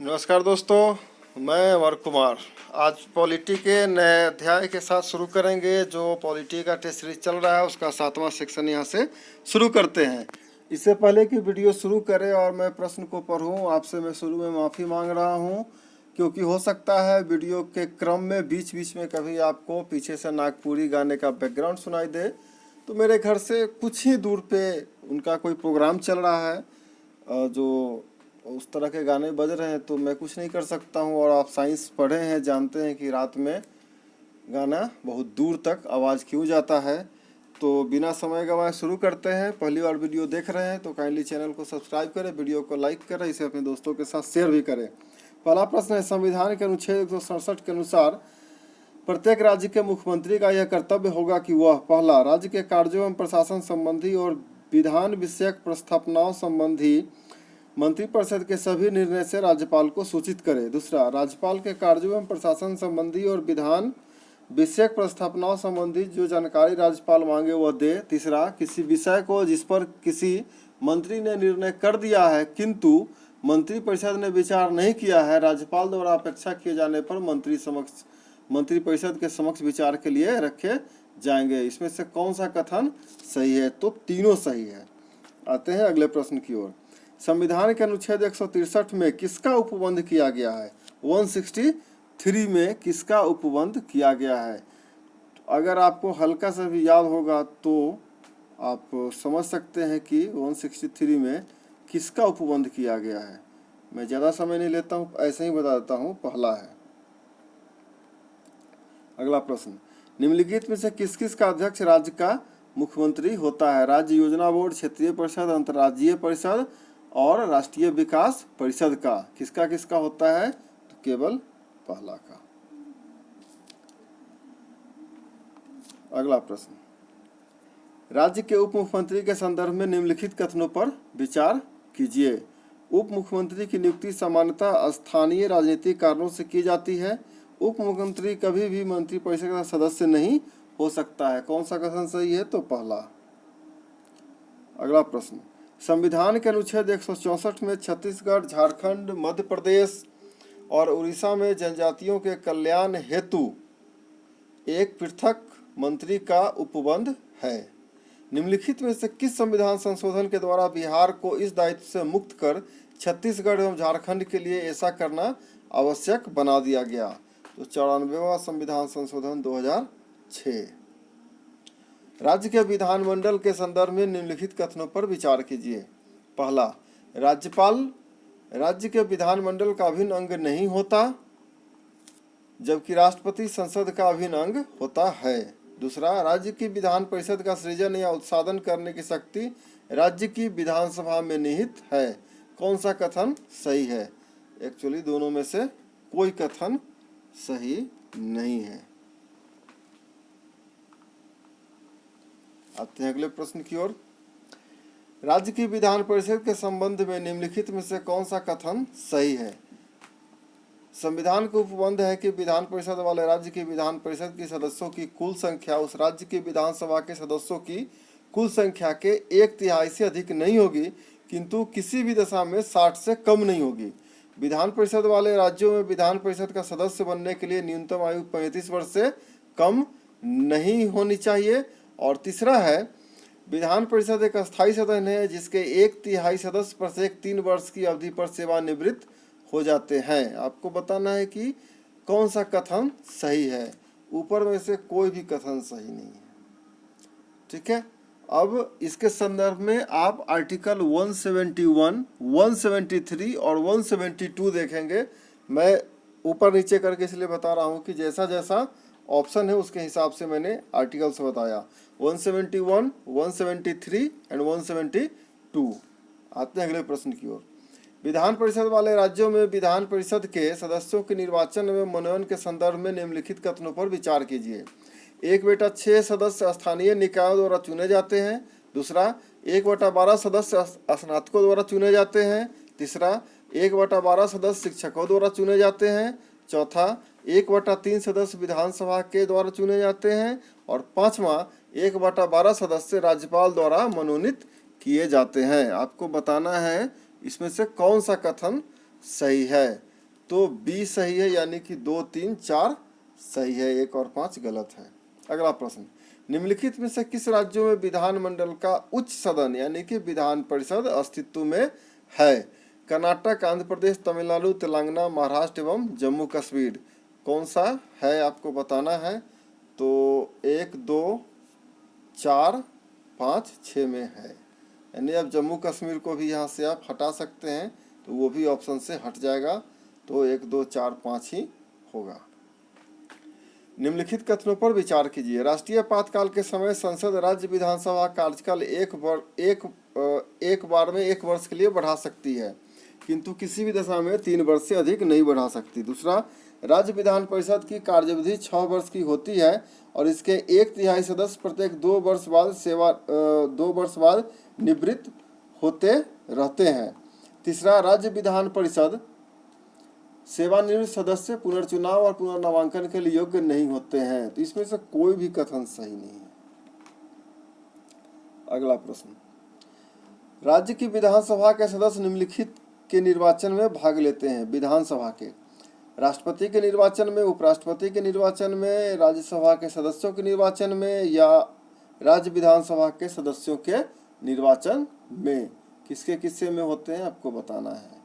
नमस्कार दोस्तों, मैं अमर कुमार। आज पॉलिटी के नए अध्याय के साथ शुरू करेंगे। जो पॉलिटी का टेस्ट सीरीज चल रहा है उसका 7वां सेक्शन यहाँ से शुरू करते हैं। इससे पहले कि वीडियो शुरू करें और मैं प्रश्न को पढ़ूं, आपसे मैं शुरू में माफ़ी मांग रहा हूं, क्योंकि हो सकता है वीडियो के क्रम में बीच बीच में कभी आपको पीछे से नागपुरी गाने का बैकग्राउंड सुनाई दे। तो मेरे घर से कुछ ही दूर पे उनका कोई प्रोग्राम चल रहा है, जो उस तरह के गाने बज रहे हैं, तो मैं कुछ नहीं कर सकता हूं। और आप साइंस पढ़े हैं, जानते हैं कि रात में गाना बहुत दूर तक आवाज़ क्यों जाता है। तो बिना समय गंवाए शुरू करते हैं। पहली बार वीडियो देख रहे हैं तो काइंडली चैनल को सब्सक्राइब करें, वीडियो को लाइक करें, इसे अपने दोस्तों के साथ शेयर भी करें। पहला प्रश्न है, संविधान के अनुच्छेद 167 के अनुसार प्रत्येक राज्य के मुख्यमंत्री का यह कर्तव्य होगा कि वह पहला, राज्य के कार्यों एवं प्रशासन संबंधी और विधान विषयक प्रस्तावनाओं संबंधी मंत्रिपरिषद के सभी निर्णय से राज्यपाल को सूचित करे। दूसरा, राज्यपाल के कार्यों एवं प्रशासन संबंधी और विधान विषयक प्रस्तावनाओं संबंधी जो जानकारी राज्यपाल मांगे वह दे। तीसरा, किसी विषय को जिस पर किसी मंत्री ने निर्णय कर दिया है किंतु मंत्रिपरिषद ने विचार नहीं किया है, राज्यपाल द्वारा अपेक्षा किए जाने पर मंत्रिपरिषद के समक्ष विचार के लिए रखे जाएंगे। इसमें से कौन सा कथन सही है? तो तीनों सही है। आते हैं अगले प्रश्न की ओर। संविधान के अनुच्छेद 163 में किसका उपबंध किया गया है? 163 में किसका उपबंध किया गया है? अगर आपको हल्का सा भी याद होगा तो आप समझ सकते हैं कि 163 में किसका उपबंध किया गया है। मैं ज़्यादा समय नहीं लेता हूँ, ऐसे ही बता देता हूँ। पहला है। अगला प्रश्न, निम्नलिखित में से किस किस का अध्यक्ष राज्य का मुख्यमंत्री होता है? राज्य योजना बोर्ड, क्षेत्रीय परिषद, अंतर्राज्यीय परिषद और राष्ट्रीय विकास परिषद का। किसका किसका होता है? तो केवल पहला का। अगला प्रश्न, राज्य के उप मुख्यमंत्री के संदर्भ में निम्नलिखित कथनों पर विचार कीजिए। उप मुख्यमंत्री की नियुक्ति सामान्यतः स्थानीय राजनीतिक कारणों से की जाती है। उप मुख्यमंत्री कभी भी मंत्रिपरिषद का सदस्य नहीं हो सकता है। कौन सा कथन सही है? तो पहला। अगला प्रश्न, संविधान के अनुच्छेद 164 में छत्तीसगढ़, झारखंड, मध्य प्रदेश और उड़ीसा में जनजातियों के कल्याण हेतु एक पृथक मंत्री का उपबंध है। निम्नलिखित में से किस संविधान संशोधन के द्वारा बिहार को इस दायित्व से मुक्त कर छत्तीसगढ़ एवं झारखंड के लिए ऐसा करना आवश्यक बना दिया गया? तो 94वां संविधान संशोधन 2006। राज्य के विधानमंडल के संदर्भ में निम्नलिखित कथनों पर विचार कीजिए। पहला, राज्यपाल राज्य के विधानमंडल का अभिन्न अंग नहीं होता, जबकि राष्ट्रपति संसद का अभिन्न अंग होता है। दूसरा, राज्य की विधान परिषद का सृजन या उत्साधन करने की शक्ति राज्य की विधानसभा में निहित है। कौन सा कथन सही है? एक्चुअली दोनों में से कोई कथन सही नहीं है। आते हैं अगले प्रश्न की ओर। राज्य की विधान परिषद के संबंध में निम्नलिखित में से कौन सा कथन सही है? संविधान का उपबंध है कि विधान परिषद वाले राज्य की विधान परिषद की सदस्यों की कुल संख्या उस राज्य की विधानसभा के सदस्यों की कुल संख्या के 1/3 से अधिक नहीं होगी, किंतु किसी भी दशा में 60 से कम नहीं होगी। विधान परिषद वाले राज्यों में विधान परिषद का सदस्य बनने के लिए न्यूनतम आयु 35 वर्ष से कम नहीं होनी चाहिए। और तीसरा है, विधान परिषद एक अस्थायी सदन है जिसके 1/3 सदस्य प्रत्येक 3 वर्ष की अवधि पर सेवानिवृत्त हो जाते हैं। आपको बताना है कि कौन सा कथन सही है। ऊपर में से कोई भी कथन सही नहीं है। ठीक है, अब इसके संदर्भ में आप आर्टिकल 171, 173 और 172 देखेंगे। मैं ऊपर नीचे करके इसलिए बता रहा हूँ कि जैसा जैसा ऑप्शन है उसके हिसाब से मैंने आर्टिकल से बताया। 171, 173 एंड 172। आते हैं अगले प्रश्न की ओर। विधान परिषद वाले राज्यों में विधान परिषद के सदस्यों के निर्वाचन एवं मनोनयन के संदर्भ में निम्नलिखित कथनों पर विचार कीजिए। 1/6 सदस्य स्थानीय निकायों द्वारा चुने जाते हैं। दूसरा, 1/12 सदस्य स्नातकों द्वारा चुने जाते हैं। तीसरा, 1/12 सदस्य शिक्षकों द्वारा चुने जाते हैं। चौथा, 1/3 सदस्य विधानसभा के द्वारा चुने जाते हैं। और पांचवा, 1/12 सदस्य राज्यपाल द्वारा मनोनीत किए जाते हैं। आपको बताना है इसमें से कौन सा कथन सही है। तो बी सही है, यानी कि 2, 3, 4 सही है, 1 और 5 गलत है। अगला प्रश्न, निम्नलिखित में से किस राज्यों में विधानमंडल का उच्च सदन यानी कि विधान परिषद अस्तित्व में है? कर्नाटक, आंध्र प्रदेश, तमिलनाडु, तेलंगाना, महाराष्ट्र एवं जम्मू कश्मीर। कौन सा है आपको बताना है। तो 1, 2, 4, 5, 6 में है, यानी अब जम्मू कश्मीर को भी यहाँ से आप हटा सकते हैं, तो वो भी ऑप्शन से हट जाएगा। तो 1, 2, 4, 5 ही होगा। निम्नलिखित कथनों पर विचार कीजिए। राष्ट्रीय आपातकाल के समय संसद राज्य विधानसभा कार्यकाल एक बार में 1 वर्ष के लिए बढ़ा सकती है, किंतु किसी भी दशा में 3 वर्ष से अधिक नहीं बढ़ा सकती। दूसरा, राज्य विधान परिषद की कार्यविधि 6 वर्ष की होती है और इसके 1/3 सदस्य प्रत्येक 2 वर्ष बाद निवृत्त होते रहते हैं। तीसरा, राज्य विधान परिषद सेवानिवृत्त सदस्य पुनर्चुनाव और पुनर्नामांकन के लिए योग्य नहीं होते हैं। तो इसमें से कोई भी कथन सही नहीं है। अगला प्रश्न, राज्य की विधानसभा के सदस्य निम्नलिखित के निर्वाचन में भाग लेते हैं। विधानसभा के राष्ट्रपति के निर्वाचन में, उपराष्ट्रपति के निर्वाचन में, राज्यसभा के सदस्यों के निर्वाचन में या राज्य विधानसभा के सदस्यों के निर्वाचन में। किसके किस्से में होते हैं आपको बताना है।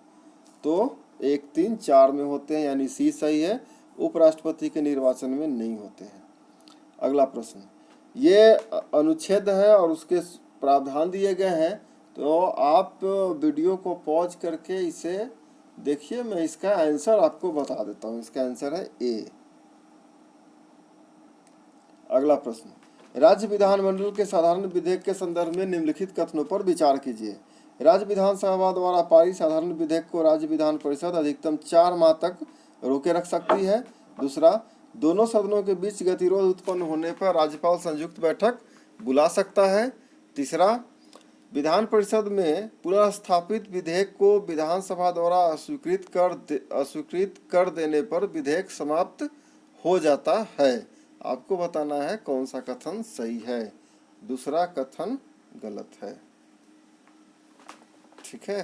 तो 1, 3, 4 में होते हैं, यानी सी सही है। उपराष्ट्रपति के निर्वाचन में नहीं होते हैं। अगला प्रश्न, ये अनुच्छेद है और उसके प्रावधान दिए गए हैं, तो आप वीडियो को पॉज करके इसे देखिए। मैं इसका आंसर आपको बता देता हूँ। इसका आंसर है ए। अगला प्रश्न, राज्य विधानमंडल के साधारण विधेयक के संदर्भ में निम्नलिखित कथनों पर विचार कीजिए। राज्य विधानसभा द्वारा पारित साधारण विधेयक को राज्य विधान परिषद अधिकतम 4 माह तक रोके रख सकती है। दूसरा, दोनों सदनों के बीच गतिरोध उत्पन्न होने पर राज्यपाल संयुक्त बैठक बुला सकता है। तीसरा, विधान परिषद में पुनर्स्थापित विधेयक को विधानसभा द्वारा अस्वीकृत कर देने पर विधेयक समाप्त हो जाता है। आपको बताना है कौन सा कथन सही है। दूसरा कथन गलत है। ठीक है,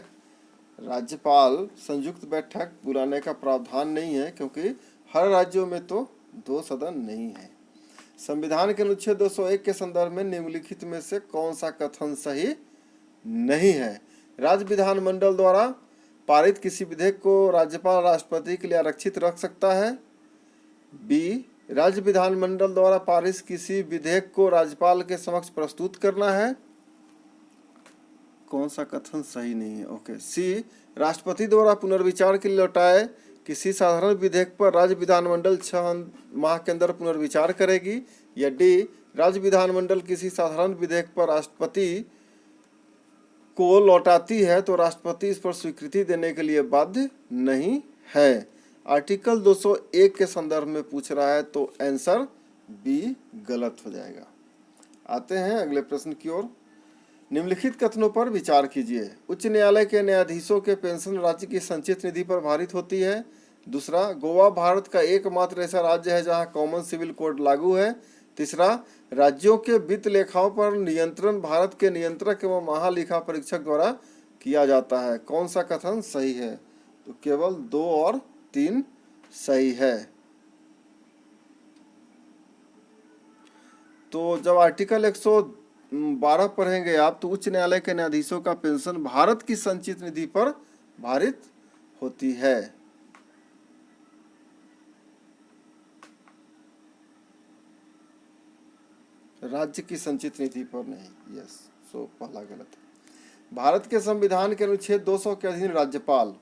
राज्यपाल संयुक्त बैठक बुलाने का प्रावधान नहीं है, क्योंकि हर राज्यों में तो 2 सदन नहीं है। संविधान के अनुच्छेद 201 के संदर्भ में निम्नलिखित में से कौन सा कथन सही नहीं है। राज्य विधानमंडल द्वारा पारित किसी विधेयक को राज्यपाल राष्ट्रपति के लिए आरक्षित रख सकता है। बी, राज्य विधानमंडल द्वारा पारित किसी विधेयक को राज्यपाल के समक्ष प्रस्तुत करना है। कौन सा कथन सही नहीं है। ओके। सी, राष्ट्रपति द्वारा पुनर्विचार के लिए लौटाए किसी साधारण विधेयक पर राज्य विधानमंडल 6 माह के अंदर पुनर्विचार करेगी। या डी, राज्य विधानमंडल किसी साधारण विधेयक पर राष्ट्रपति को लौटाती है तो राष्ट्रपति इस पर स्वीकृति देने के लिए बाध्य नहीं है। आर्टिकल 201 के संदर्भ में पूछ रहा है, तो आंसर बी गलत हो जाएगा। आते हैं अगले प्रश्न की ओर। निम्नलिखित कथनों पर विचार कीजिए। उच्च न्यायालय के न्यायाधीशों के पेंशन राज्य की संचित निधि पर भारित होती है। दूसरा, गोवा भारत का एकमात्र ऐसा राज्य है जहां कॉमन सिविल कोड लागू है। तीसरा, राज्यों के वित्त लेखाओं पर नियंत्रण भारत के नियंत्रक एवं महालेखा परीक्षक द्वारा किया जाता है। कौन सा कथन सही है। तो केवल 2 और 3 सही है। तो जब आर्टिकल 112 पढ़ेंगे आप, तो उच्च न्यायालय के न्यायाधीशों का पेंशन भारत की संचित निधि पर भारित होती है। राज्य की संचित निधि पर नहीं। यस, सो पहला गलत है। भारत के संविधान के अनुच्छेद 200 के अधीन राज्यपाल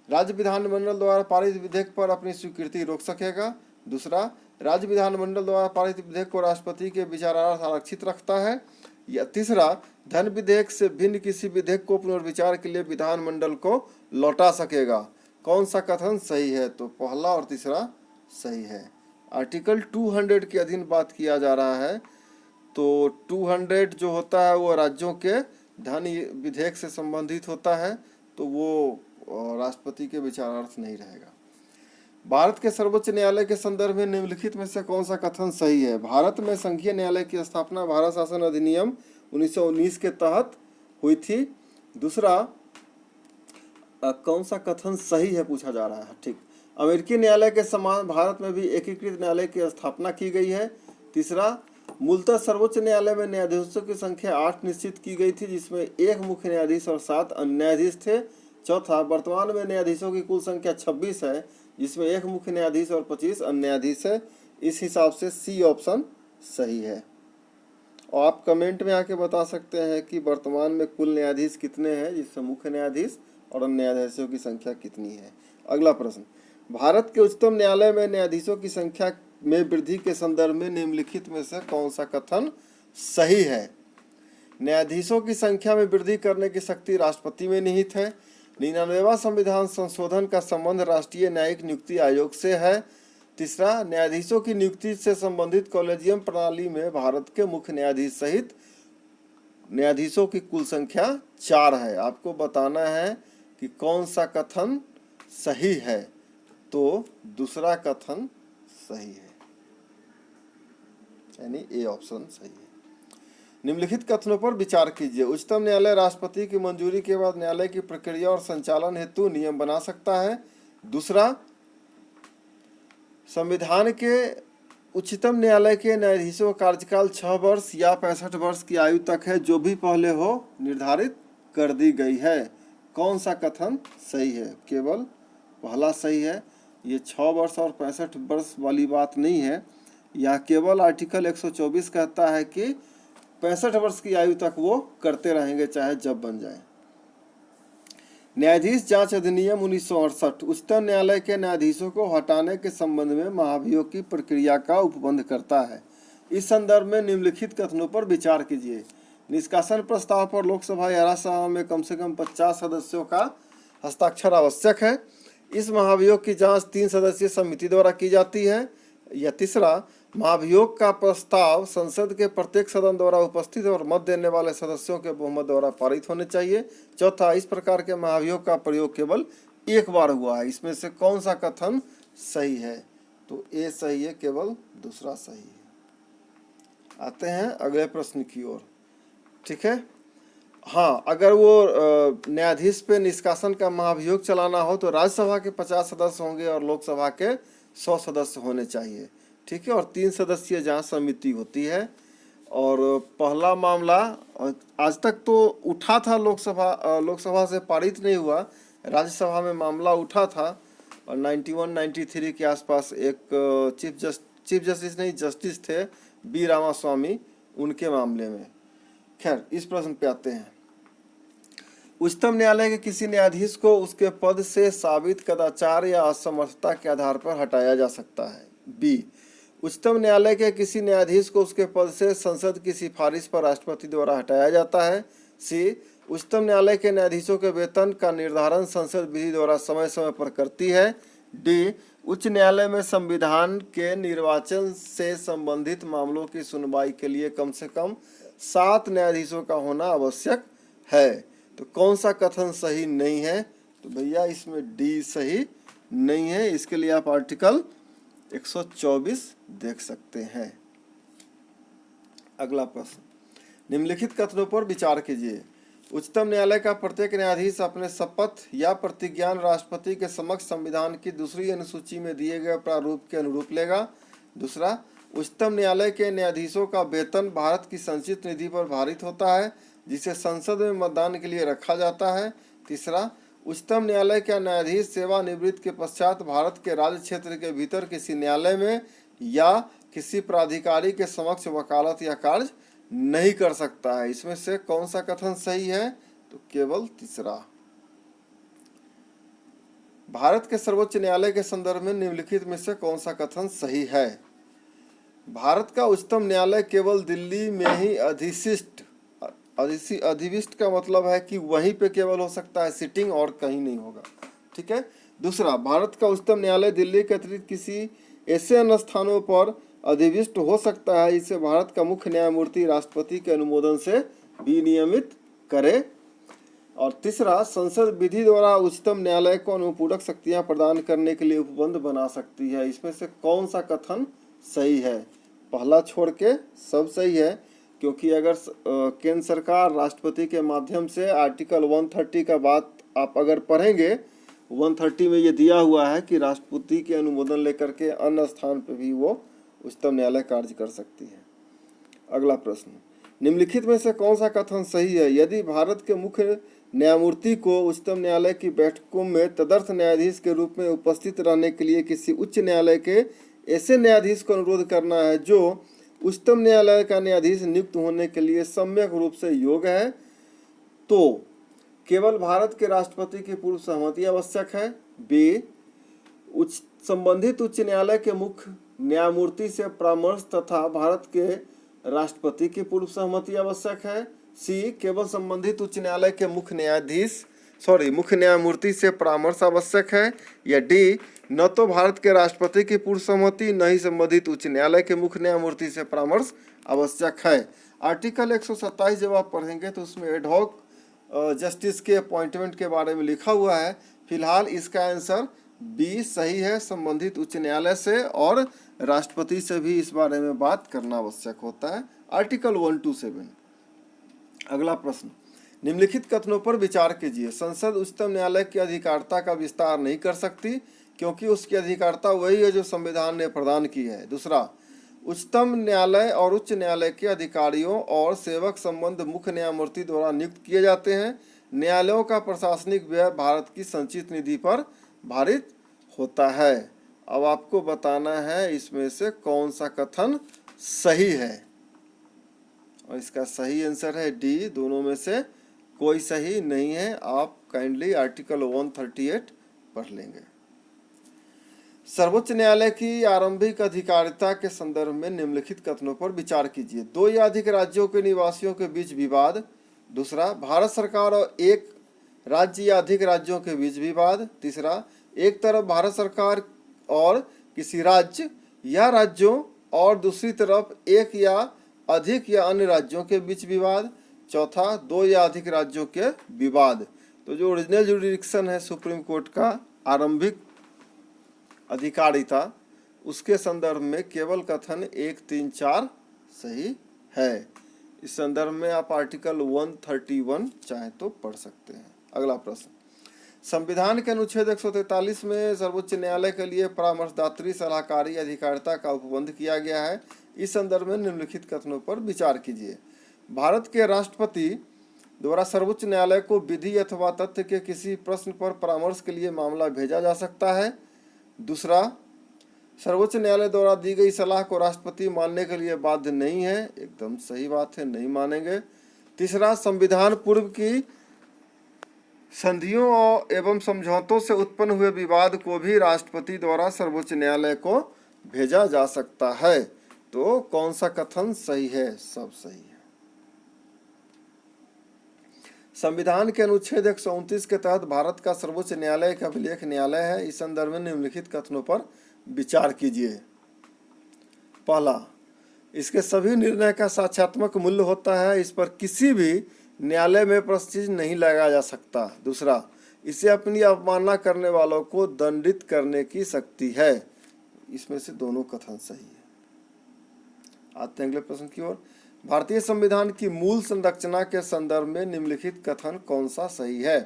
राज्य विधानमंडल द्वारा पारित विधेयक पर अपनी स्वीकृति रोक सकेगा। दूसरा, राज्य विधानमंडल द्वारा पारित विधेयक को राष्ट्रपति के विचारार्थ आरक्षित रखता है। या तीसरा, धन विधेयक से भिन्न किसी विधेयक को पुनर्विचार के लिए विधानमंडल को लौटा सकेगा। कौन सा कथन सही है। तो पहला और तीसरा सही है। आर्टिकल 200 के अधीन बात किया जा रहा है, तो 200 जो होता है वो राज्यों के धन विधेयक से संबंधित होता है, तो वो राष्ट्रपति के विचारार्थ नहीं रहेगा। भारत के सर्वोच्च न्यायालय के संदर्भ में निम्नलिखित में से कौन सा कथन सही है। भारत में संघीय न्यायालय की स्थापना भारत शासन अधिनियम 1919 के तहत हुई थी। दूसरा, कौन सा कथन सही है पूछा जा रहा है। ठीक, अमेरिकी न्यायालय के समान भारत में भी एकीकृत न्यायालय की स्थापना की गई है। तीसरा, मूलतः सर्वोच्च न्यायालय में न्यायाधीशों की संख्या 8 निश्चित की गई थी, जिसमें 1 मुख्य न्यायाधीश और 7 अन्य न्यायाधीश थे। चौथा, वर्तमान में न्यायाधीशों की कुल संख्या 26 है, जिसमें 1 मुख्य न्यायाधीश और 25 अन्य न्यायाधीश है। इस हिसाब से सी ऑप्शन सही है। और आप कमेंट में आके बता सकते हैं कि वर्तमान में कुल न्यायाधीश कितने हैं, जिसमें मुख्य न्यायाधीश और अन्य न्यायाधीशों की संख्या कितनी है। अगला प्रश्न, भारत के उच्चतम न्यायालय में न्यायाधीशों की संख्या में वृद्धि के संदर्भ में निम्नलिखित में से कौन सा कथन सही है। न्यायाधीशों की संख्या में वृद्धि करने की शक्ति राष्ट्रपति में निहित है। 99वां संविधान संशोधन का संबंध राष्ट्रीय न्यायिक नियुक्ति आयोग से है। तीसरा, न्यायाधीशों की नियुक्ति से संबंधित कॉलेजियम प्रणाली में भारत के मुख्य न्यायाधीश सहित न्यायाधीशों की कुल संख्या 4 है। आपको बताना है कि कौन सा कथन सही है, तो दूसरा कथन सही है, यानी ए ऑप्शन सही है। निम्नलिखित कथनों पर विचार कीजिए। उच्चतम न्यायालय राष्ट्रपति की मंजूरी के बाद न्यायालय की प्रक्रिया और संचालन हेतु नियम बना सकता है। दूसरा, संविधान के उच्चतम न्यायालय के न्यायाधीशों का कार्यकाल 6 वर्ष या 65 वर्ष की आयु तक है, जो भी पहले हो निर्धारित कर दी गई है। कौन सा कथन सही है? केवल पहला सही है। ये 6 वर्ष और 65 वर्ष वाली बात नहीं है। यह केवल आर्टिकल 124 कहता है कि 65 वर्ष की आयु तक वो करते रहेंगे, चाहे जब बन जाए। न्यायाधीश जांच अधिनियम 1968 उच्चतम न्यायालय के न्यायाधीशों को हटाने के संबंध में महाभियोग की प्रक्रिया का उपबंध करता है। इस संदर्भ में निम्नलिखित कथनों पर विचार कीजिए। निष्कासन प्रस्ताव पर लोकसभा या राज्यसभा में कम से कम 50 सदस्यों का हस्ताक्षर आवश्यक है। इस महाभियोग की जांच 3 सदस्यीय समिति द्वारा की जाती है। या तीसरा, महाभियोग का प्रस्ताव संसद के प्रत्येक सदन द्वारा उपस्थित और मत देने वाले सदस्यों के बहुमत द्वारा पारित होने चाहिए। चौथा, इस प्रकार के महाभियोग का प्रयोग केवल एक बार हुआ है। इसमें से कौन सा कथन सही है? तो ए सही है, केवल दूसरा सही है। आते हैं अगले प्रश्न की ओर। ठीक है, हाँ, अगर वो न्यायाधीश पे निष्कासन का महाभियोग चलाना हो तो राज्यसभा के 50 सदस्य होंगे और लोकसभा के 100 सदस्य होने चाहिए। ठीक है, और 3 सदस्यीय जांच समिति होती है। और पहला मामला आज तक तो उठा था, लोकसभा से पारित नहीं हुआ, राज्यसभा में मामला उठा था और 91-93 के आसपास एक चीफ जस्टिस नहीं जस्टिस थे बी रामास्वामी, उनके मामले में। खैर, इस प्रश्न पे आते हैं। उच्चतम न्यायालय के किसी न्यायाधीश को उसके पद से साबित कदाचार या असमर्थता के आधार पर हटाया जा सकता है। बी, उच्चतम न्यायालय के किसी न्यायाधीश को उसके पद से संसद की सिफारिश पर राष्ट्रपति द्वारा हटाया जाता है। सी, उच्चतम न्यायालय के न्यायाधीशों के वेतन का निर्धारण संसद विधि द्वारा समय समय पर करती है। डी, उच्च न्यायालय में संविधान के निर्वाचन से संबंधित मामलों की सुनवाई के लिए कम से कम 7 न्यायाधीशों का होना आवश्यक है। तो कौन सा कथन सही नहीं है? तो भैया इसमें डी सही नहीं है। इसके लिए आप आर्टिकल 124 देख सकते हैं। अगला प्रश्न, निम्नलिखित कथनों पर विचार कीजिए। उच्चतम न्यायालय का प्रत्येक न्यायाधीश अपने शपथ या प्रतिज्ञान राष्ट्रपति के समक्ष संविधान की दूसरी अनुसूची में दिए गए प्रारूप के अनुरूप लेगा। दूसरा, उच्चतम न्यायालय के न्यायाधीशों का वेतन भारत की संचित निधि पर भारित होता है, जिसे संसद में मतदान के लिए रखा जाता है। तीसरा, उच्चतम न्यायालय का न्यायाधीश सेवानिवृत्ति के पश्चात भारत के राज्य क्षेत्र के भीतर किसी न्यायालय में या किसी प्राधिकारी के समक्ष वकालत या कार्य नहीं कर सकता है। इसमें से कौन सा कथन सही है? तो केवल तीसरा। भारत के सर्वोच्च न्यायालय के संदर्भ में निम्नलिखित में से कौन सा कथन सही है? भारत का उच्चतम न्यायालय केवल दिल्ली में ही अधिविष्ट का मतलब है कि वहीं पे केवल हो सकता है सिटिंग, और कहीं नहीं होगा। ठीक है। दूसरा, भारत का उच्चतम न्यायालय दिल्ली के अतिरिक्त किसी ऐसे अन्य स्थानों पर अधिविष्ट हो सकता है जिसे भारत का मुख्य न्यायमूर्ति राष्ट्रपति के अनुमोदन से विनियमित करे। और तीसरा, संसद विधि द्वारा उच्चतम न्यायालय को अनुपूरक शक्तियां प्रदान करने के लिए उपबंध बना सकती है। इसमें से कौन सा कथन सही है? पहला छोड़ के सब सही है, क्योंकि अगर केंद्र सरकार राष्ट्रपति के माध्यम से आर्टिकल 130 का बात आप अगर पढ़ेंगे, 130 में ये दिया हुआ है कि राष्ट्रपति के अनुमोदन लेकर के अन्य स्थान पर भी वो उच्चतम न्यायालय कार्य कर सकती है। अगला प्रश्न, निम्नलिखित में से कौन सा कथन सही है? यदि भारत के मुख्य न्यायमूर्ति को उच्चतम न्यायालय की बैठकों में तदर्थ न्यायाधीश के रूप में उपस्थित रहने के लिए किसी उच्च न्यायालय के ऐसे न्यायाधीश को अनुरोध करना है जो उच्चतम न्यायालय का न्यायाधीश नियुक्त होने के लिए सम्यक रूप से योग्य है, तो केवल भारत के राष्ट्रपति की पूर्व सहमति आवश्यक है। बी, संबंधित उच्च न्यायालय के मुख्य न्यायमूर्ति से परामर्श तथा भारत के राष्ट्रपति की पूर्व सहमति आवश्यक है। सी, केवल संबंधित उच्च न्यायालय के मुख्य न्यायमूर्ति से परामर्श आवश्यक है। या डी, न तो भारत के राष्ट्रपति की पूर्व सहमति न ही संबंधित उच्च न्यायालय के मुख्य न्यायमूर्ति से परामर्श आवश्यक है। आर्टिकल 127 जब आप पढ़ेंगे तो उसमें एडहॉक जस्टिस के अपॉइंटमेंट के बारे में लिखा हुआ है। फिलहाल इसका आंसर बी सही है, संबंधित उच्च न्यायालय से और राष्ट्रपति से भी इस बारे में बात करना आवश्यक होता है। आर्टिकल 127। अगला प्रश्न, निम्नलिखित कथनों पर विचार कीजिए। संसद उच्चतम न्यायालय की अधिकारिता का विस्तार नहीं कर सकती क्योंकि उसकी अधिकारिता वही है जो संविधान ने प्रदान की है। दूसरा, उच्चतम न्यायालय और उच्च न्यायालय के अधिकारियों और सेवक संबंध मुख्य न्यायमूर्ति द्वारा नियुक्त किए जाते हैं। न्यायालयों का प्रशासनिक व्यय भारत की संचित निधि पर भारित होता है। अब आपको बताना है इसमें से कौन सा कथन सही है, और इसका सही आंसर है डी, दोनों में से कोई सही नहीं है। आप काइंडली आर्टिकल 138 पढ़ लेंगे। सर्वोच्च न्यायालय की आरंभिक अधिकारिता के संदर्भ में निम्नलिखित कथनों पर विचार कीजिए। दो या अधिक राज्यों के निवासियों के बीच विवाद। दूसरा, भारत सरकार और एक राज्य या अधिक राज्यों के बीच विवाद। तीसरा, एक तरफ भारत सरकार और किसी राज्य या राज्यों और दूसरी तरफ एक या अधिक या अन्य राज्यों के बीच विवाद। चौथा, दो या अधिक राज्यों के विवाद। तो जो ओरिजिनल जुरिडिक्शन है सुप्रीम कोर्ट का आरंभिक अधिकारिता, उसके संदर्भ में केवल कथन 1, 3, 4 सही है। इस संदर्भ में आप आर्टिकल 131 चाहे तो पढ़ सकते हैं। अगला प्रश्न, संविधान के अनुच्छेद 143 में सर्वोच्च न्यायालय के लिए परामर्शदात्री सलाहकारी अधिकारिता का उपबंध किया गया है। इस संदर्भ में निम्नलिखित कथनों पर विचार कीजिए। भारत के राष्ट्रपति द्वारा सर्वोच्च न्यायालय को विधि अथवा तथ्य के किसी प्रश्न पर परामर्श के लिए मामला भेजा जा सकता है। दूसरा, सर्वोच्च न्यायालय द्वारा दी गई सलाह को राष्ट्रपति मानने के लिए बाध्य नहीं है। एकदम सही बात है, नहीं मानेंगे। तीसरा, संविधान पूर्व की संधियों एवं समझौतों से उत्पन्न हुए विवाद को भी राष्ट्रपति द्वारा सर्वोच्च न्यायालय को भेजा जा सकता है। तो कौन सा कथन सही है? सब सही है। संविधान के अनुच्छेद 129 के तहत भारत का सर्वोच्च न्यायालय एक अभिलेख न्यायालय है। इस संदर्भ में निम्नलिखित कथनों पर विचार कीजिए। पहला, इसके सभी निर्णय का साक्ष्यात्मक मूल्य होता है, इस पर किसी भी न्यायालय में प्रश्न नहीं लगाया जा सकता। दूसरा, इसे अपनी अवमानना करने वालों को दंडित करने की शक्ति है। इसमें से दोनों कथन सही है। आते हैं अगले प्रश्न की ओर। भारतीय संविधान की मूल संरचना के संदर्भ में निम्नलिखित कथन कौन सा सही है?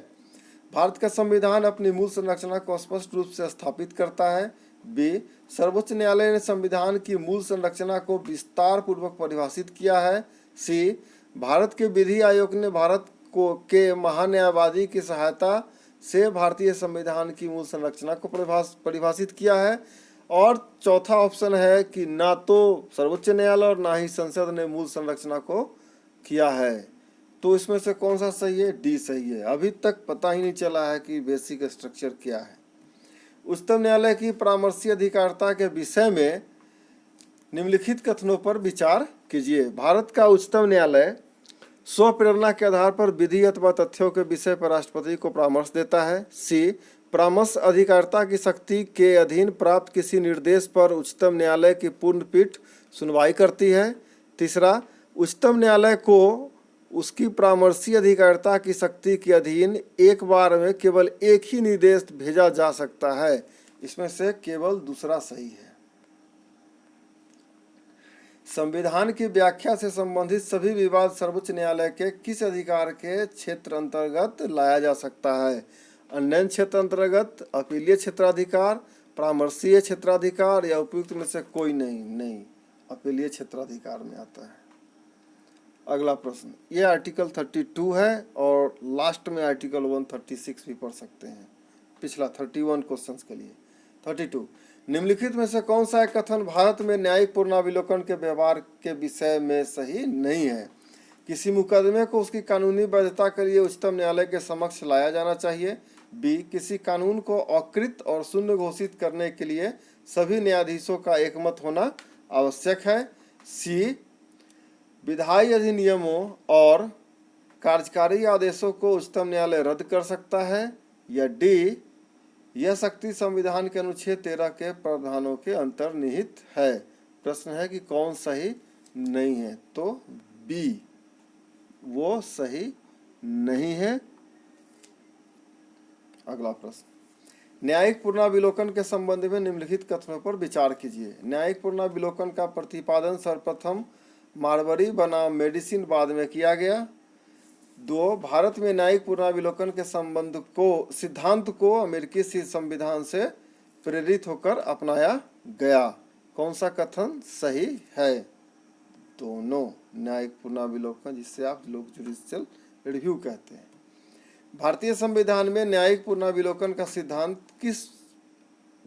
भारत का संविधान अपनी मूल संरचना को स्पष्ट रूप से स्थापित करता है। बी, सर्वोच्च न्यायालय ने संविधान की मूल संरचना को विस्तार पूर्वक परिभाषित किया है। सी, भारत के विधि आयोग ने भारत के महान्यायवादी की सहायता से भारतीय संविधान की मूल संरचना को परिभाषित किया है। और चौथा ऑप्शन है कि ना तो सर्वोच्च न्यायालय और ना ही संसद ने मूल संरचना को किया है। तो इसमें से कौन सा सही है? डी सही है। अभी तक पता ही नहीं चला है कि बेसिक स्ट्रक्चर क्या है। उच्चतम न्यायालय की परामर्शी अधिकारिता के विषय में निम्नलिखित कथनों पर विचार कीजिए। भारत का उच्चतम न्यायालय स्व प्रेरणा के आधार पर विधि अथवा तथ्यों के विषय पर राष्ट्रपति को परामर्श देता है। सी, परामर्श अधिकारिता की शक्ति के अधीन प्राप्त किसी निर्देश पर उच्चतम न्यायालय की पूर्ण पीठ सुनवाई करती है। तीसरा, उच्चतम न्यायालय को उसकी परामर्शी अधिकारिता की शक्ति के अधीन एक बार में केवल एक ही निर्देश भेजा जा सकता है। इसमें से केवल दूसरा सही है। संविधान की व्याख्या से संबंधित सभी विवाद सर्वोच्च न्यायालय के किस अधिकार के क्षेत्र अंतर्गत लाया जा सकता है? अन्य क्षेत्र अंतर्गत, अपीलीय क्षेत्राधिकार, परामर्शीय क्षेत्राधिकार या उपयुक्त में से कोई नहीं? नहीं, अपीलीय क्षेत्राधिकार में आता है। अगला प्रश्न, ये आर्टिकल 32 है और लास्ट में आर्टिकल 136 भी पढ़ सकते हैं, पिछला 31 क्वेश्चंस के लिए। 32, निम्नलिखित में से कौन सा एक कथन भारत में न्यायिक पुनरावलोकन के व्यवहार के विषय में सही नहीं है? किसी मुकदमे को उसकी कानूनी वैधता के लिए उच्चतम न्यायालय के समक्ष लाया जाना चाहिए। बी, किसी कानून को अकृत और शून्य घोषित करने के लिए सभी न्यायाधीशों का एकमत होना आवश्यक है। सी, विधायी अधिनियमों और कार्यकारी आदेशों को उच्चतम न्यायालय रद्द कर सकता है। या डी, यह शक्ति संविधान के अनुच्छेद 13 के प्रावधानों के अंतर्निहित है। प्रश्न है कि कौन सही नहीं है? तो बी, वो सही नहीं है। अगला प्रश्न, न्यायिक पुनरावलोकन के संबंध में निम्नलिखित कथनों पर विचार कीजिए। न्यायिक पुनरावलोकन का प्रतिपादन सर्वप्रथम मारवाड़ी बनाम मेडिसिन बाद में किया गया। 2, भारत में न्यायिक पुनरावलोकन के संबंध को सिद्धांत को अमेरिकी संविधान से प्रेरित होकर अपनाया गया। कौन सा कथन सही है? दोनों। न्यायिक पुनरावलोकन, जिससे आप लोग जुडिशियल रिव्यू कहते हैं। भारतीय संविधान में न्यायिक पुनरावलोकन का सिद्धांत किस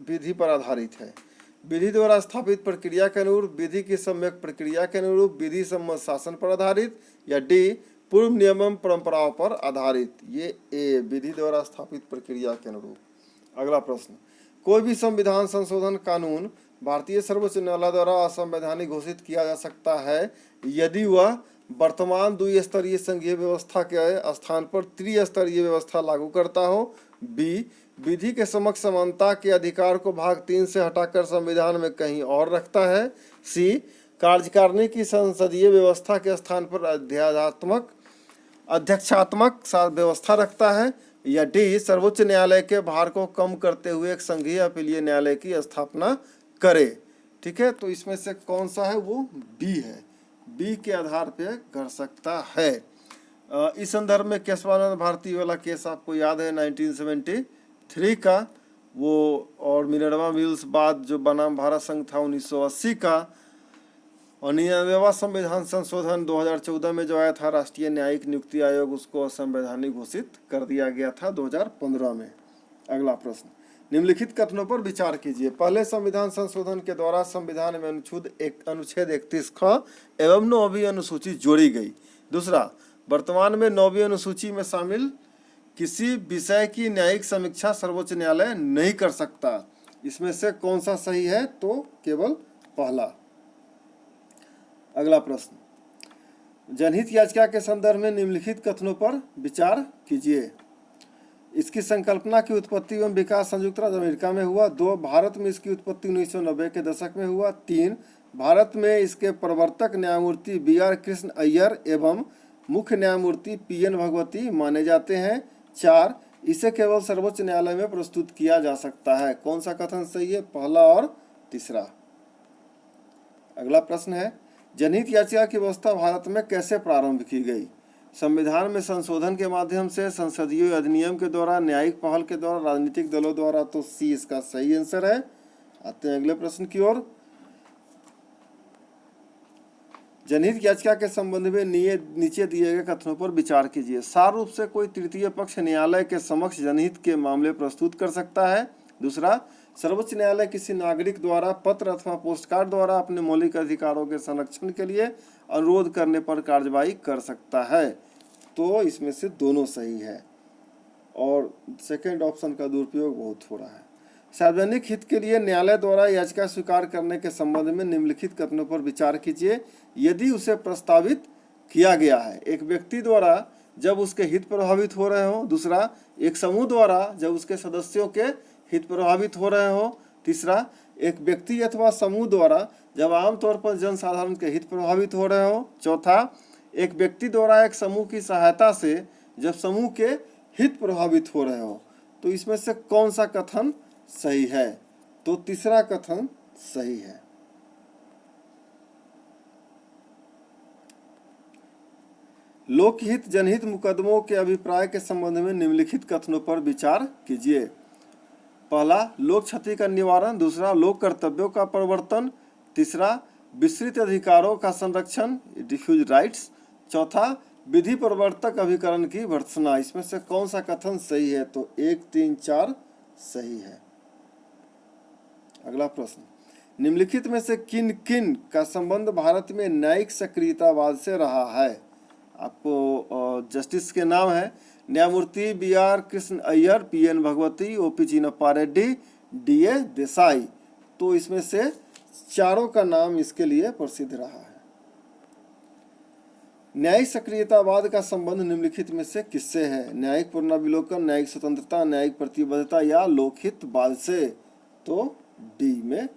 विधि पर आधारित है? विधि द्वारा स्थापित प्रक्रिया के अनुरूप, विधि की सम्यक प्रक्रिया के अनुरूप, विधि सम्मत शासन पर आधारित, या डी, पूर्व नियम परंपराओं पर आधारित? ये ए, विधि द्वारा स्थापित प्रक्रिया के अनुरूप। अगला प्रश्न, कोई भी संविधान संशोधन कानून भारतीय सर्वोच्च न्यायालय द्वारा असंवैधानिक घोषित किया जा सकता है यदि वह वर्तमान द्विस्तरीय संघीय व्यवस्था के स्थान पर त्रिस्तरीय व्यवस्था लागू करता हो। बी, विधि के समक्ष समानता के अधिकार को भाग 3 से हटाकर संविधान में कहीं और रखता है। सी, कार्यकारिणी की संसदीय व्यवस्था के स्थान पर अध्यक्षात्मक व्यवस्था रखता है। या डी, सर्वोच्च न्यायालय के भार को कम करते हुए एक संघीय अपीलीय न्यायालय की स्थापना करे। ठीक है, तो इसमें से कौन सा है? वो बी है। बी के आधार पे कर सकता है। इस संदर्भ में केशवानंद भारती वाला केस आपको याद है 1973 का, वो, और मिनर्वा मिल्स बाद जो बनाम भारत संघ था 1980 का, और 99वां संविधान संशोधन 2014 में जो आया था राष्ट्रीय न्यायिक नियुक्ति आयोग, उसको असंवैधानिक घोषित कर दिया गया था 2015 में। अगला प्रश्न, निम्नलिखित कथनों पर विचार कीजिए। पहले संविधान संशोधन के द्वारा संविधान में अनुच्छेद 31 ख एवं 9वीं अनुसूची जोड़ी गई। दूसरा, वर्तमान में 9वीं अनुसूची में शामिल किसी विषय की न्यायिक समीक्षा सर्वोच्च न्यायालय नहीं कर सकता। इसमें से कौन सा सही है? तो केवल पहला। अगला प्रश्न, जनहित याचिका के संदर्भ में निम्नलिखित कथनों पर विचार कीजिए। इसकी संकल्पना की उत्पत्ति एवं विकास संयुक्त राज्य अमेरिका में हुआ। 2, भारत में इसकी उत्पत्ति 1990 के दशक में हुआ। 3, भारत में इसके प्रवर्तक न्यायमूर्ति BR कृष्ण अय्यर एवं मुख्य न्यायमूर्ति PN भगवती माने जाते हैं। 4, इसे केवल सर्वोच्च न्यायालय में प्रस्तुत किया जा सकता है। कौन सा कथन सही है? पहला और तीसरा। अगला प्रश्न है, जनहित याचिका की व्यवस्था भारत में कैसे प्रारंभ की गई? संविधान में संशोधन के माध्यम से, संसदीय अधिनियम के द्वारा, न्यायिक पहल के द्वारा, राजनीतिक दलों द्वारा? तो सी इसका सही आंसर है। आते हैं अगले प्रश्न की ओर। जनहित याचिका के संबंध में नीचे दिए गए कथनों पर विचार कीजिए। सार रूप से कोई तृतीय पक्ष न्यायालय के समक्ष जनहित के मामले प्रस्तुत कर सकता है। दूसरा, सर्वोच्च न्यायालय किसी नागरिक द्वारा पत्र अथवा पोस्टकार्ड द्वारा अपने मौलिक अधिकारों के संरक्षण के लिए अनुरोध करने पर कार्यवाही कर सकता है। तो इसमें से दोनों सही है और सेकंड ऑप्शन का दुरुपयोग बहुत हो रहा है। सार्वजनिक हित के लिए न्यायालय द्वारा याचिका स्वीकार करने के संबंध में निम्नलिखित कथनों पर विचार कीजिए यदि उसे प्रस्तावित किया गया है। एक व्यक्ति द्वारा जब उसके हित प्रभावित हो रहे हो। दूसरा, एक समूह द्वारा जब उसके सदस्यों के हित प्रभावित हो रहे हो। तीसरा, एक व्यक्ति अथवा समूह द्वारा जब आमतौर पर जनसाधारण के हित प्रभावित हो रहे हो। चौथा, एक व्यक्ति द्वारा एक समूह की सहायता से जब समूह के हित प्रभावित हो रहे हो। तो इसमें से कौन सा कथन सही है? तो तीसरा कथन सही है। लोकहित जनहित मुकदमों के अभिप्राय के संबंध में निम्नलिखित कथनों पर विचार कीजिए। पहला, लोक क्षति का निवारण। दूसरा, लोक कर्तव्यों का प्रवर्तन। तीसरा, विस्तृत अधिकारों का संरक्षण, डिफ्यूज राइट्स। चौथा, विधि प्रवर्तक अभिकरण की भर्त्सना। इसमें से कौन सा कथन सही है? तो 1, 3, 4 सही है। अगला प्रश्न, निम्नलिखित में से किन किन का संबंध भारत में न्यायिक सक्रियतावाद से रहा है? आपको जस्टिस के नाम है न्यायमूर्ति BR Krishna Iyer, PN Bhagwati, OP Chinnappa Reddy, DA Desai. तो इसमें से चारों का नाम इसके लिए प्रसिद्ध रहा है। न्यायिक सक्रियतावाद का संबंध निम्नलिखित में से किससे है? न्यायिक पुनरावलोकन, न्यायिक स्वतंत्रता, न्यायिक प्रतिबद्धता या लोकहितवाद से? तो डी में।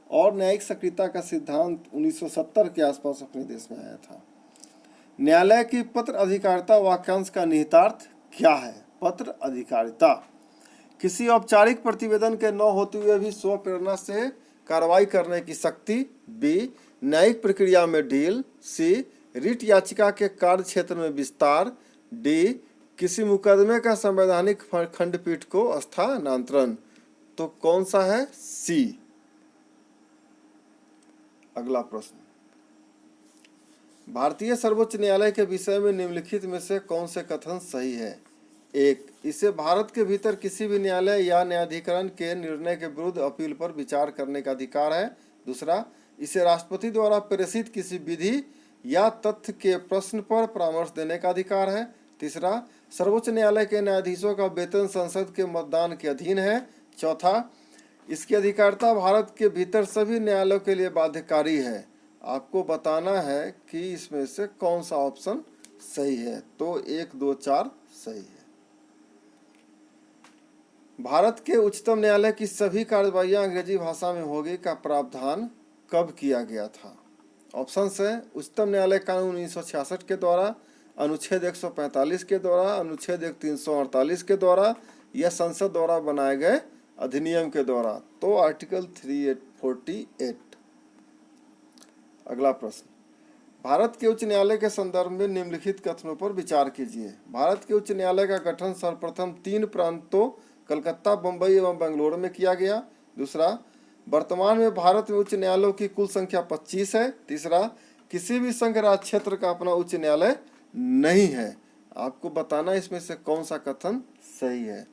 और न्यायिक सक्रियता का सिद्धांत 1970 के आसपास अपने देश में आया था। न्यायालय की पत्र अधिकारिता वाक्यांश का निहितार्थ क्या है? पत्र अधिकारिता किसी औपचारिक प्रतिवेदन के न होते हुए भी स्व प्रेरणा से कार्रवाई करने की शक्ति। बी, न्यायिक प्रक्रिया में ढील। सी, रिट याचिका के कार्य क्षेत्र में विस्तार। डी, किसी मुकदमे का संवैधानिक खंडपीठ को स्थानांतरण। तो कौन सा है? सी। अगला प्रश्न, भारतीय सर्वोच्च न्यायालय के विषय में निम्नलिखित में से कौन से कथन सही है? 1, इसे भारत के भीतर किसी भी न्यायालय या न्यायाधिकरण के निर्णय के विरुद्ध अपील पर विचार करने का अधिकार है। दूसरा, इसे राष्ट्रपति द्वारा प्रेषित किसी विधि या तथ्य के प्रश्न पर परामर्श देने का अधिकार है। तीसरा, सर्वोच्च न्यायालय के न्यायाधीशों का वेतन संसद के मतदान के अधीन है। चौथा, इसकी अधिकारिता भारत के भीतर सभी न्यायालयों के लिए बाध्यकारी है। आपको बताना है कि इसमें से कौन सा ऑप्शन सही है। तो 1, 2, 4 सही है। भारत के उच्चतम न्यायालय की सभी कार्यवाहियां अंग्रेजी भाषा में होगी का प्रावधान कब किया गया था? ऑप्शन है उच्चतम न्यायालय कानून 1966 के द्वारा, अनुच्छेद 145 के द्वारा, अनुच्छेद 348 के द्वारा या संसद द्वारा बनाए गए अधिनियम के द्वारा। तो आर्टिकल 348। अगला प्रश्न, भारत के उच्च न्यायालय के संदर्भ में निम्नलिखित कथनों पर विचार कीजिए। भारत के उच्च न्यायालय का गठन सर्वप्रथम 3 प्रांतों कलकत्ता, बम्बई एवं बेंगलुरु में किया गया। दूसरा, वर्तमान में भारत में उच्च न्यायालयों की कुल संख्या 25 है। तीसरा, किसी भी संघ राज्य क्षेत्र का अपना उच्च न्यायालय नहीं है। आपको बताना इसमें से कौन सा कथन सही है।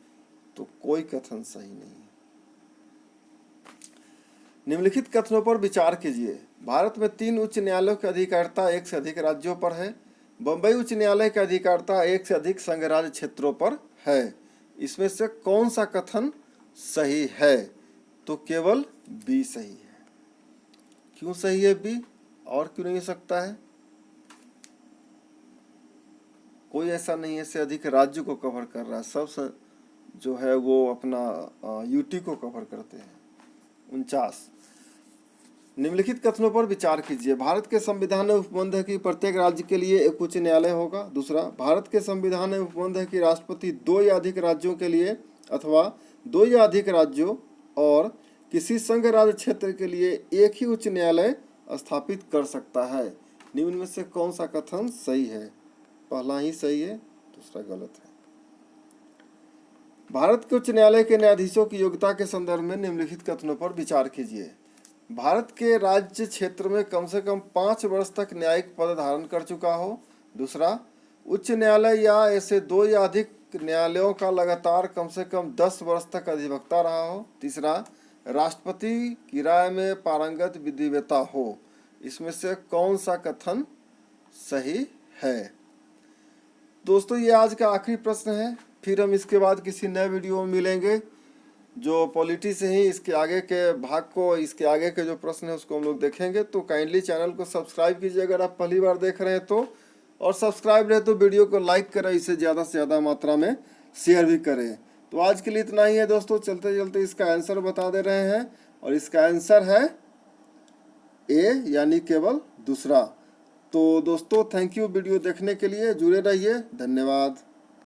तो कोई कथन सही नहीं है। निम्नलिखित कथनों पर विचार कीजिए। भारत में 3 उच्च न्यायालयों की अधिकारिता 1 से अधिक राज्यों पर है। बम्बई उच्च न्यायालय की अधिकारिता 1 से अधिक संघ राज्य क्षेत्रों पर है। इसमें से कौन सा कथन सही है? तो केवल बी सही है। क्यों सही है बी और क्यों नहीं हो सकता है? कोई ऐसा नहीं है से अधिक राज्य को कवर कर रहा है। सब जो है वो अपना यूटी को कवर करते हैं। 49, निम्नलिखित कथनों पर विचार कीजिए। भारत के संविधान में उपबंध है कि प्रत्येक राज्य के लिए एक उच्च न्यायालय होगा। दूसरा, भारत के संविधान में उपबंध है कि राष्ट्रपति 2 या अधिक राज्यों के लिए अथवा 2 या अधिक राज्यों और किसी संघ राज्य क्षेत्र के लिए एक ही उच्च न्यायालय स्थापित कर सकता है। निम्न में से कौन सा कथन सही है? पहला ही सही है, दूसरा गलत है। भारत के उच्च न्यायालय के न्यायाधीशों की योग्यता के संदर्भ में निम्नलिखित कथनों पर विचार कीजिए। भारत के राज्य क्षेत्र में कम से कम 5 वर्ष तक न्यायिक पद धारण कर चुका हो। दूसरा, उच्च न्यायालय या ऐसे 2 या अधिक न्यायालयों का लगातार कम से कम 10 वर्ष तक अधिवक्ता रहा हो। तीसरा, राष्ट्रपति की राय में पारंगत विधिवेत्ता हो। इसमें से कौन सा कथन सही है? दोस्तों, ये आज का आखिरी प्रश्न है। फिर हम इसके बाद किसी नए वीडियो में मिलेंगे जो पॉलिटी से ही इसके आगे के भाग को, इसके आगे के जो प्रश्न है उसको हम लोग देखेंगे। तो काइंडली चैनल को सब्सक्राइब कीजिए अगर आप पहली बार देख रहे हैं तो, और सब्सक्राइब रहे तो वीडियो को लाइक करें, इसे ज़्यादा से ज़्यादा मात्रा में शेयर भी करें। तो आज के लिए इतना ही है दोस्तों। चलते चलते इसका आंसर बता दे रहे हैं, और इसका आंसर है ए, यानी केवल दूसरा। तो दोस्तों, थैंक यू वीडियो देखने के लिए। जुड़े रहिए। धन्यवाद।